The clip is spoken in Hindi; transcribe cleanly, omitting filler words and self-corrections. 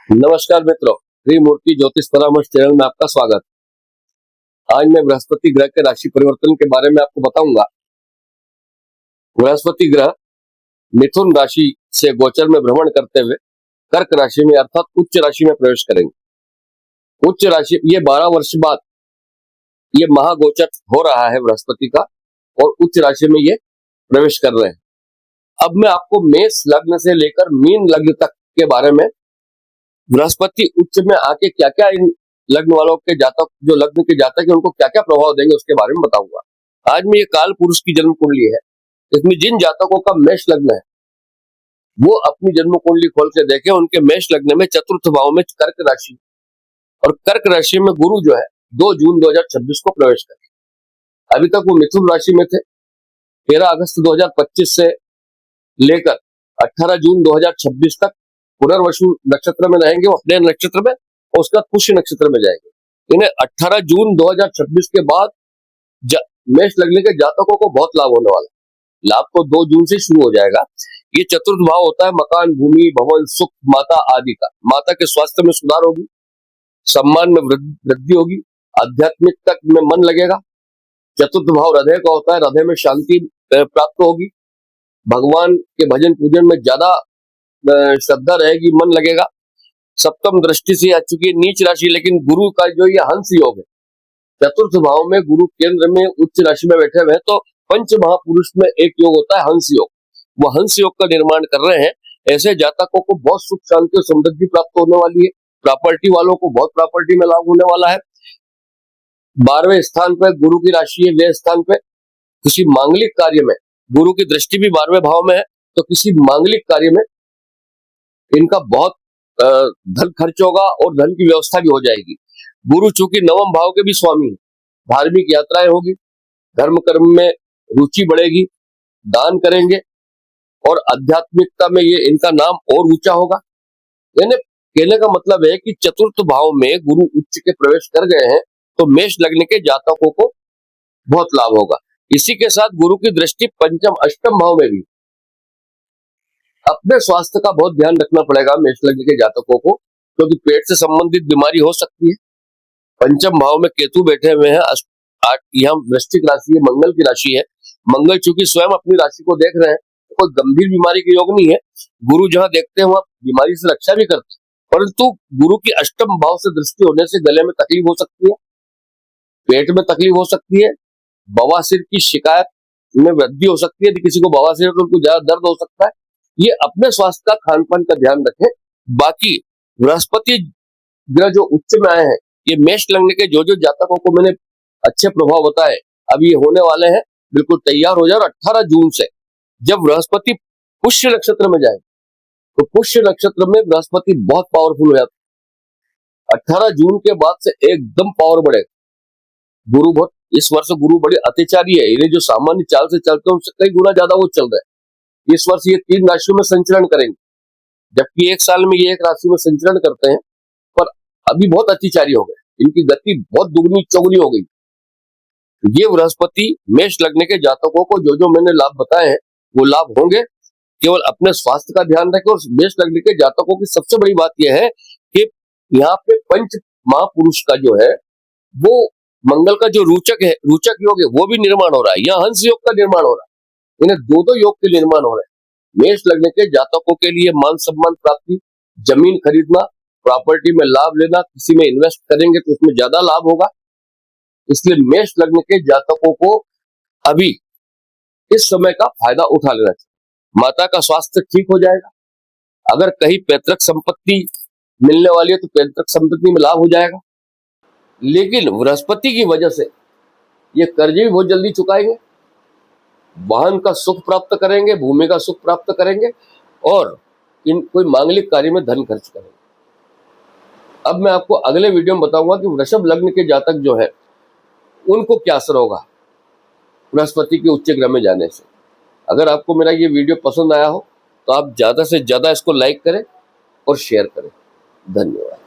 नमस्कार मित्रों, त्रिमूर्ति ज्योतिष परामर्श चैनल में आपका स्वागत। आज मैं बृहस्पति ग्रह के राशि परिवर्तन के बारे में आपको बताऊंगा। बृहस्पति ग्रह मिथुन राशि से गोचर में भ्रमण करते हुए कर्क राशि में अर्थात उच्च राशि में प्रवेश करेंगे। उच्च राशि ये 12 वर्ष बाद ये महागोचर हो रहा है बृहस्पति का, और उच्च राशि में ये प्रवेश कर रहे हैं। अब मैं आपको मेष लग्न से लेकर मीन लग्न तक के बारे में, बृहस्पति उच्च में आके क्या क्या इन लग्न वालों के जातक, जो लग्न के जातक है, उनको क्या क्या प्रभाव देंगे उसके बारे में बताऊंगा। आज में ये काल पुरुष की जन्म कुंडली है। इसमें जिन जातकों का मेष लग्न है वो अपनी जन्म कुंडली खोल के देखें। उनके मेष लग्न में चतुर्थ भाव में कर्क राशि, और कर्क राशि में गुरु जो है 2 जून 2026 को प्रवेश करें। अभी तक वो मिथुन राशि में थे। 13 अगस्त 2025 से लेकर 18 जून 2026 तक पुनर्वसु नक्षत्र में रहेंगे, वो अपने नक्षत्र में, और उसका पुष्य नक्षत्र में जाएंगे। इन्हें 18 जून 2026 के बाद मेष लगने के जातकों को बहुत लाभ होने वाला है। लाभ तो 2 जून से शुरू हो जाएगा। ये चतुर्थ भाव होता है मकान, भूमि, भवन, सुख, माता आदि का। माता के स्वास्थ्य में सुधार होगी, सम्मान में वृद्धि होगी, आध्यात्मिकता में मन लगेगा। चतुर्थ भाव हृदय का होता है, हृदय में शांति प्राप्त होगी, भगवान के भजन पूजन में ज्यादा श्रद्धा रहेगी, मन लगेगा। सप्तम दृष्टि से आ चुकी है नीच राशि, लेकिन गुरु का जो ये हंस योग है, चतुर्थ भाव में गुरु केंद्र में उच्च राशि में बैठे हुए हैं, तो पंच महापुरुष में एक योग होता है हंस योग। वो हंस योग का निर्माण कर रहे हैं। ऐसे जातकों को बहुत सुख शांति और समृद्धि प्राप्त होने वाली है। प्रॉपर्टी वालों को बहुत प्रॉपर्टी में लाभ होने वाला है। 12वें स्थान पर गुरु की राशि है, व्यय स्थान पे किसी मांगलिक कार्य में, गुरु की दृष्टि भी 12वें भाव में है, तो किसी मांगलिक कार्य में इनका बहुत धन खर्च होगा और धन की व्यवस्था भी हो जाएगी। गुरु चूंकि नवम भाव के भी स्वामी है, धार्मिक यात्राएं होगी, धर्म कर्म में रुचि बढ़ेगी, दान करेंगे, और आध्यात्मिकता में ये इनका नाम और ऊंचा होगा। यानी कहने का मतलब है कि चतुर्थ भाव में गुरु उच्च के प्रवेश कर गए हैं, तो मेष लग्न के जातकों को बहुत लाभ होगा। इसी के साथ गुरु की दृष्टि पंचम अष्टम भाव में भी। अपने स्वास्थ्य का बहुत ध्यान रखना पड़ेगा मेष लग्न के जातकों को, क्योंकि पेट से संबंधित बीमारी हो सकती है। पंचम भाव में केतु बैठे हुए हैं। यहाँ वृश्चिक राशि है, मंगल की राशि है। मंगल चूंकि स्वयं अपनी राशि को देख रहे हैं, तो कोई गंभीर बीमारी के योग नहीं है। गुरु जहां देखते हैं वहां बीमारी से रक्षा भी करते हैं, परंतु गुरु की अष्टम भाव से दृष्टि होने से गले में तकलीफ हो सकती है, पेट में तकलीफ हो सकती है, बवासीर की शिकायत में वृद्धि हो सकती है। यदि किसी को बवासीर है तो उनको ज्यादा दर्द हो सकता है। ये अपने स्वास्थ्य का, खान पान का ध्यान रखें। बाकी बृहस्पति ग्रह जो उच्च में आए हैं, ये मेष लग्न के जो जातकों को मैंने अच्छे प्रभाव बताए, अब ये होने वाले हैं। बिल्कुल तैयार हो जाए। और 18 जून से जब बृहस्पति पुष्य नक्षत्र में जाए, तो पुष्य नक्षत्र में बृहस्पति बहुत पावरफुल हो जाता है। 18 जून के बाद से एकदम पावर बढ़ेगा। गुरु बहुत, इस वर्ष गुरु बड़े अत्याचारी है। इन्हें जो सामान्य चाल से चलते हैं उससे कई गुना ज्यादा वो चल रहे हैं। इस वर्ष ये 3 राशियों में संचरण करेंगे, जबकि एक साल में ये एक राशि में संचरण करते हैं, पर अभी बहुत अत्याचारी हो गए। इनकी गति बहुत दुगनी चौगुनी हो गई। ये बृहस्पति मेष लग्न के जातकों को जो मैंने लाभ बताए हैं वो लाभ होंगे। केवल अपने स्वास्थ्य का ध्यान रखें। और मेष लग्न के जातकों की सबसे बड़ी बात यह है कि यहाँ पे पंच महापुरुष का जो है, वो मंगल का जो रूचक योग है, वो भी निर्माण हो रहा है। यहाँ हंस योग का निर्माण हो रहा है। इन्हें 2 योग के निर्माण हो रहे हैं। मेष लग्न के जातकों के लिए मान सम्मान प्राप्ति, जमीन खरीदना, प्रॉपर्टी में लाभ लेना, किसी में इन्वेस्ट करेंगे तो उसमें ज्यादा लाभ होगा। इसलिए मेष लग्न के जातकों को अभी इस समय का फायदा उठा लेना चाहिए। माता का स्वास्थ्य ठीक हो जाएगा। अगर कहीं पैतृक संपत्ति मिलने वाली है तो पैतृक संपत्ति में लाभ हो जाएगा। लेकिन बृहस्पति की वजह से ये कर्ज भी बहुत जल्दी चुकाएंगे, वाहन का सुख प्राप्त करेंगे, भूमि का सुख प्राप्त करेंगे, और कोई मांगलिक कार्य में धन खर्च करेंगे। अब मैं आपको अगले वीडियो में बताऊंगा कि वृषभ लग्न के जातक जो है उनको क्या असर होगा बृहस्पति के उच्च ग्रह में जाने से। अगर आपको मेरा ये वीडियो पसंद आया हो तो आप ज्यादा से ज्यादा इसको लाइक करें और शेयर करें। धन्यवाद।